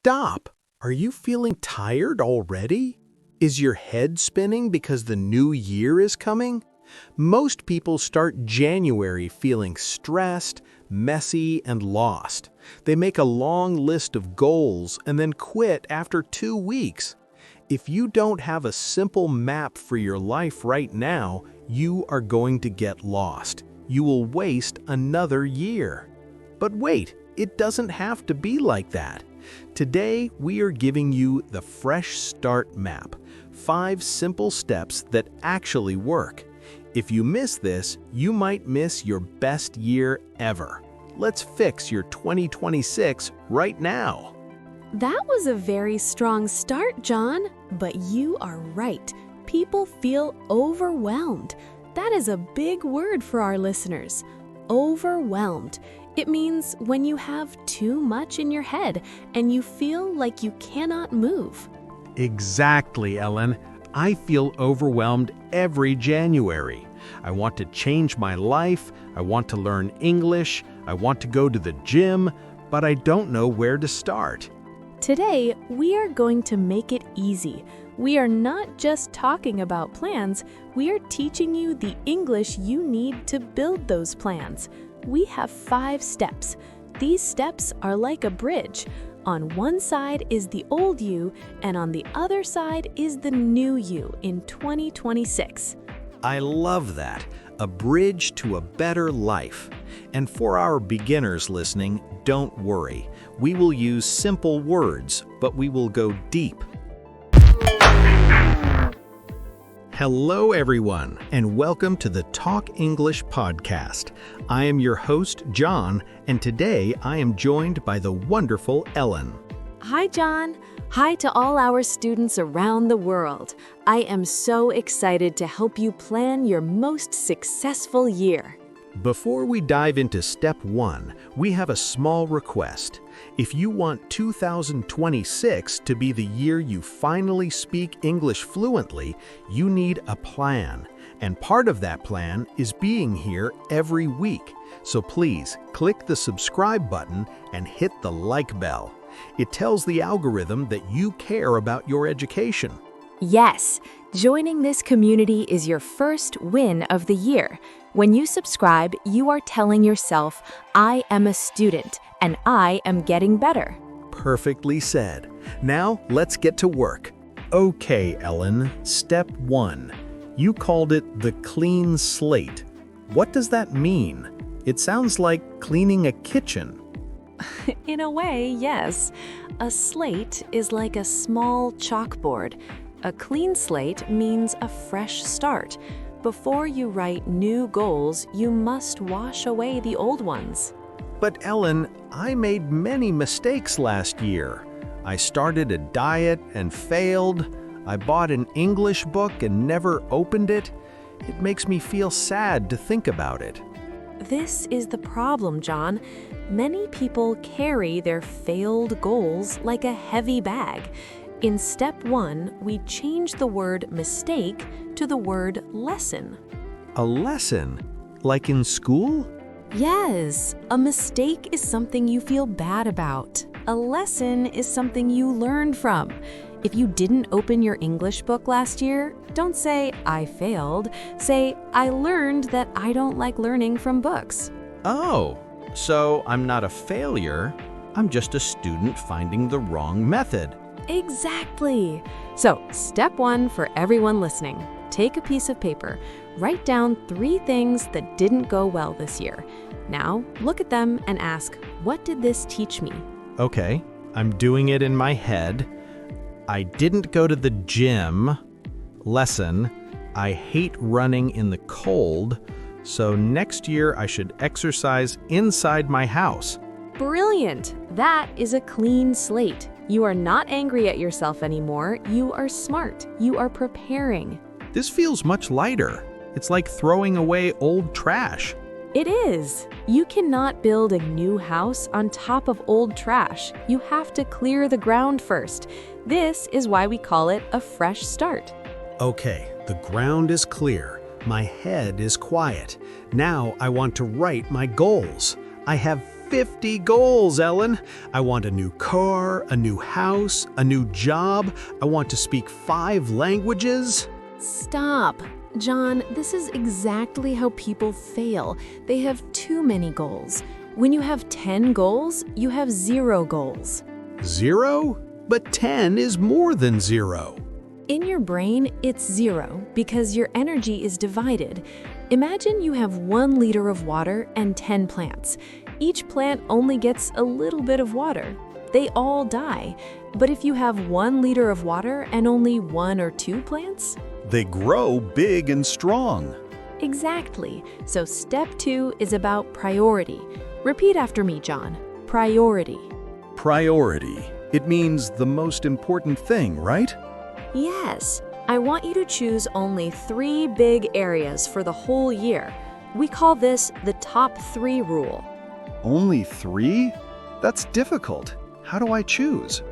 Stop! Are you feeling tired already? Is your head spinning because the new year is coming? Most people start January feeling stressed, messy, and lost. They make a long list of goals and then quit after 2 weeks. If you don't have a simple map for your life right now, you are going to get lost. You will waste another year. But wait, it doesn't have to be like that. Today, we are giving you the Fresh Start Map, 5 simple steps that actually work. If you miss this, you might miss your best year ever. Let's fix your 2026 right now. That was a very strong start, John. But you are right. People feel overwhelmed. That is a big word for our listeners. Overwhelmed. It means when you have too much in your head and you feel like you cannot move. Exactly, Ellen. I feel overwhelmed every January. I want to change my life, I want to learn English, I want to go to the gym, but I don't know where to start. Today, we are going to make it easy. We are not just talking about plans, we are teaching you the English you need to build those plans. We have 5 steps. These steps are like a bridge. On one side is the old you, and on the other side is the new you in 2026. I love that. A bridge to a better life. And for our beginners listening, don't worry. We will use simple words, but we will go deep. Hello, everyone, and welcome to the Talk English podcast. I am your host, John, and today I am joined by the wonderful Ellen. Hi, John. Hi to all our students around the world. I am so excited to help you plan your most successful year. Before we dive into step 1, we have a small request. If you want 2026 to be the year you finally speak English fluently, you need a plan. And part of that plan is being here every week. So please click the subscribe button and hit the like bell. It tells the algorithm that you care about your education. Yes, joining this community is your first win of the year. When you subscribe, you are telling yourself, I am a student and I am getting better. Perfectly said. Now let's get to work. Okay, Ellen, step 1. You called it the clean slate. What does that mean? It sounds like cleaning a kitchen. In a way, yes. A slate is like a small chalkboard. A clean slate means a fresh start. Before you write new goals, you must wash away the old ones. But Ellen, I made many mistakes last year. I started a diet and failed. I bought an English book and never opened it. It makes me feel sad to think about it. This is the problem, John. Many people carry their failed goals like a heavy bag. In step 1, we change the word mistake to the word lesson. A lesson? Like in school? Yes, a mistake is something you feel bad about. A lesson is something you learned from. If you didn't open your English book last year, don't say, I failed. Say, I learned that I don't like learning from books. Oh, so I'm not a failure. I'm just a student finding the wrong method. Exactly. So, step 1 for everyone listening. Take a piece of paper. Write down 3 things that didn't go well this year. Now, look at them and ask, what did this teach me? Okay, I'm doing it in my head. I didn't go to the gym. Lesson, I hate running in the cold, so next year I should exercise inside my house. Brilliant! That is a clean slate. You are not angry at yourself anymore. You are smart. You are preparing. This feels much lighter. It's like throwing away old trash. It is. You cannot build a new house on top of old trash. You have to clear the ground first. This is why we call it a fresh start. Okay, the ground is clear. My head is quiet. Now I want to write my goals. I have 50 goals, Ellen. I want a new car, a new house, a new job. I want to speak 5 languages. Stop. John, this is exactly how people fail. They have too many goals. When you have 10 goals, you have 0 goals. 0? But 10 is more than 0. In your brain, it's 0 because your energy is divided. Imagine you have 1 liter of water and 10 plants. Each plant only gets a little bit of water. They all die. But if you have 1 liter of water and only 1 or 2 plants, they grow big and strong. Exactly. So step 2 is about priority. Repeat after me, John. Priority. Priority. It means the most important thing, right? Yes. I want you to choose only 3 big areas for the whole year. We call this the top 3 rule. Only 3? That's difficult. How do I choose?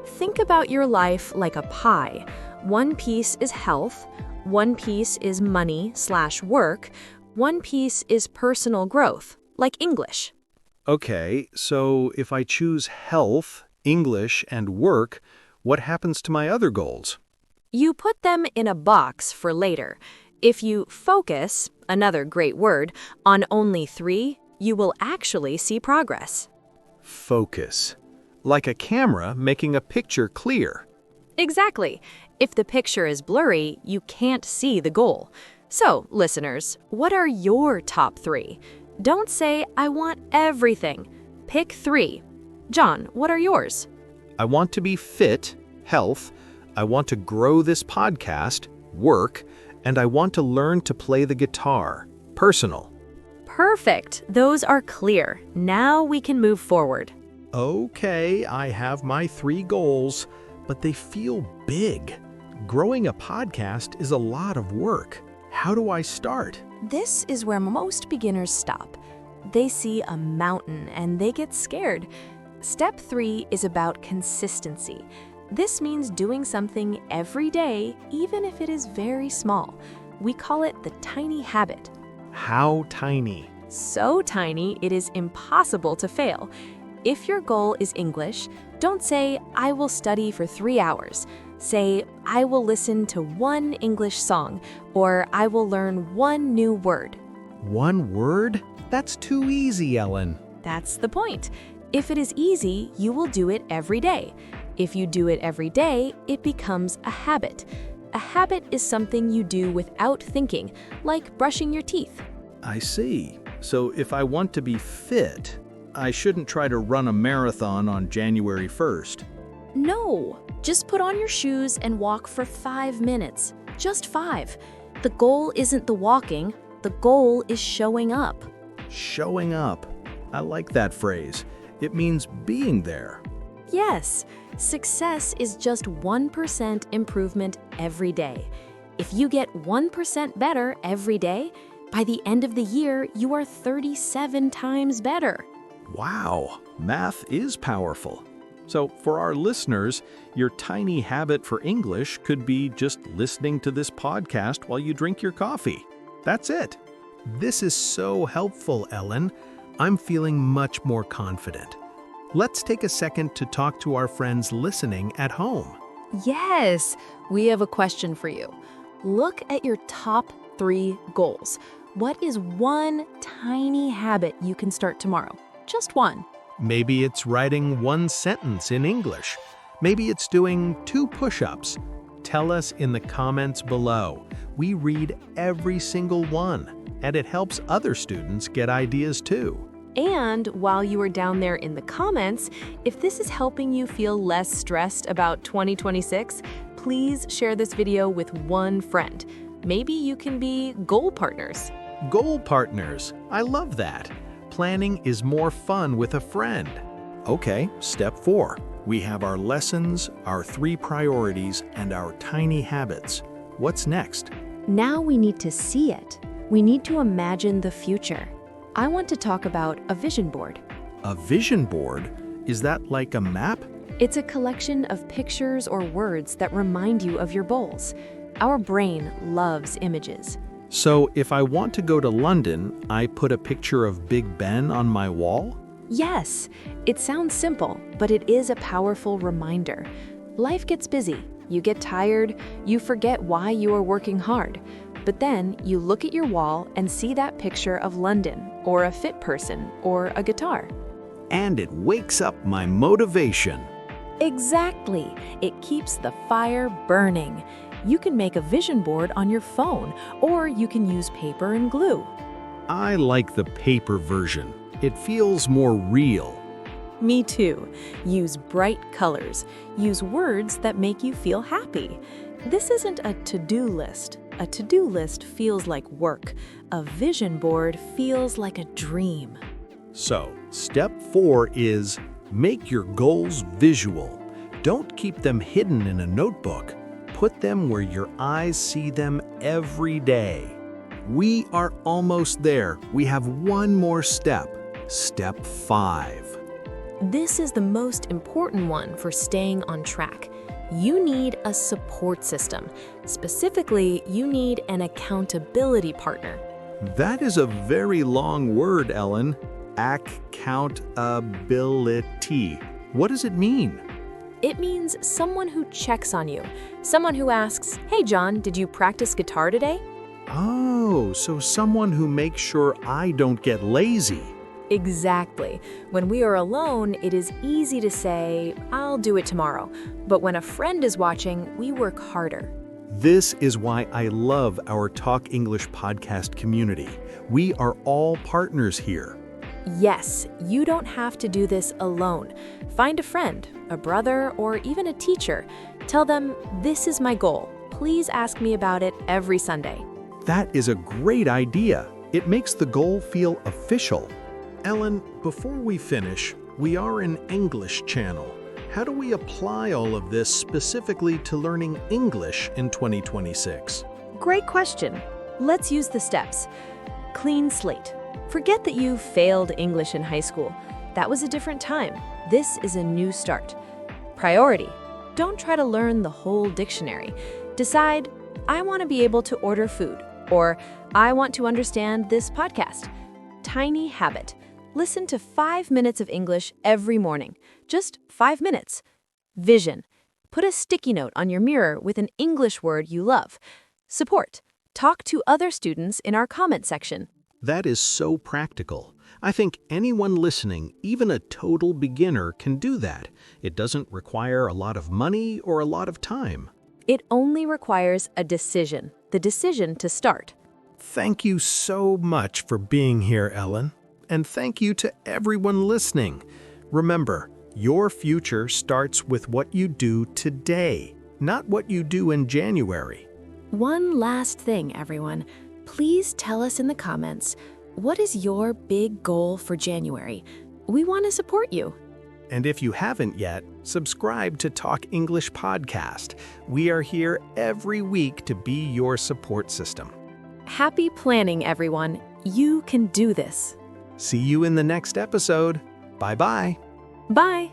Think about your life like a pie. 1 piece is health, 1 piece is money/work, 1 piece is personal growth, like English. Okay, so if I choose health, English, and work, what happens to my other goals? You put them in a box for later. If you focus, another great word, on only 3, you will actually see progress. Focus. Like a camera making a picture clear. Exactly. If the picture is blurry, you can't see the goal. So, listeners, what are your top 3? Don't say, I want everything. Pick 3. John, what are yours? I want to be fit, health. I want to grow this podcast, work. And I want to learn to play the guitar, personal. Perfect. Those are clear. Now we can move forward. Okay, I have my 3 goals, but they feel big. Growing a podcast is a lot of work. How do I start? This is where most beginners stop. They see a mountain and they get scared. Step 3 is about consistency. This means doing something every day, even if it is very small. We call it the tiny habit. How tiny? So tiny, it is impossible to fail. If your goal is English, don't say, I will study for 3 hours. Say, I will listen to 1 English song, or I will learn 1 new word. 1 word? That's too easy, Ellen. That's the point. If it is easy, you will do it every day. If you do it every day, it becomes a habit. A habit is something you do without thinking, like brushing your teeth. I see. So if I want to be fit, I shouldn't try to run a marathon on January 1st. No, just put on your shoes and walk for 5 minutes. Just 5. The goal isn't the walking, the goal is showing up. Showing up. I like that phrase. It means being there. Yes, success is just 1% improvement every day. If you get 1% better every day, by the end of the year, you are 37 times better. Wow, math is powerful. So for our listeners, your tiny habit for English could be just listening to this podcast while you drink your coffee. That's it. This is so helpful, Ellen. I'm feeling much more confident. Let's take a second to talk to our friends listening at home. Yes, we have a question for you. Look at your top 3 goals. What is 1 tiny habit you can start tomorrow? Just 1. Maybe it's writing 1 sentence in English. Maybe it's doing 2 push-ups. Tell us in the comments below. We read every single one, and it helps other students get ideas too. And while you are down there in the comments, if this is helping you feel less stressed about 2026, please share this video with 1 friend. Maybe you can be goal partners. Goal partners. I love that. Planning is more fun with a friend. Okay, step 4. We have our lessons, our 3 priorities, and our tiny habits. What's next? Now we need to see it. We need to imagine the future. I want to talk about a vision board. A vision board? Is that like a map? It's a collection of pictures or words that remind you of your goals. Our brain loves images. So if I want to go to London, I put a picture of Big Ben on my wall? Yes, it sounds simple, but it is a powerful reminder. Life gets busy, you get tired, you forget why you are working hard. But then you look at your wall and see that picture of London, or a fit person, or a guitar. And it wakes up my motivation. Exactly. It keeps the fire burning. You can make a vision board on your phone, or you can use paper and glue. I like the paper version. It feels more real. Me too. Use bright colors. Use words that make you feel happy. This isn't a to-do list. A to-do list feels like work. A vision board feels like a dream. So, step 4 is make your goals visual. Don't keep them hidden in a notebook. Put them where your eyes see them every day. We are almost there. We have one more step. Step 5. This is the most important one for staying on track. You need a support system. Specifically, you need an accountability partner. That is a very long word, Ellen. Accountability. What does it mean? It means someone who checks on you. Someone who asks, "Hey John, did you practice guitar today?" Oh, so someone who makes sure I don't get lazy. Exactly. When we are alone, it is easy to say, "I'll do it tomorrow." But when a friend is watching, we work harder. This is why I love our Talk English podcast community. We are all partners here. Yes, you don't have to do this alone. Find a friend, a brother, or even a teacher. Tell them, "This is my goal. Please ask me about it every Sunday." That is a great idea. It makes the goal feel official. Ellen, before we finish, we are an English channel. How do we apply all of this specifically to learning English in 2026? Great question. Let's use the steps. Clean slate. Forget that you failed English in high school. That was a different time. This is a new start. Priority. Don't try to learn the whole dictionary. Decide, "I want to be able to order food," or "I want to understand this podcast." Tiny habit. Listen to 5 minutes of English every morning. Just 5 minutes. Vision. Put a sticky note on your mirror with an English word you love. Support. Talk to other students in our comment section. That is so practical. I think anyone listening, even a total beginner, can do that. It doesn't require a lot of money or a lot of time. It only requires a decision, the decision to start. Thank you so much for being here, Ellen. And thank you to everyone listening. Remember, your future starts with what you do today, not what you do in January. One last thing, everyone. Please tell us in the comments, what is your big goal for January? We want to support you. And if you haven't yet, subscribe to Talk English Podcast. We are here every week to be your support system. Happy planning, everyone. You can do this. See you in the next episode. Bye-bye. Bye.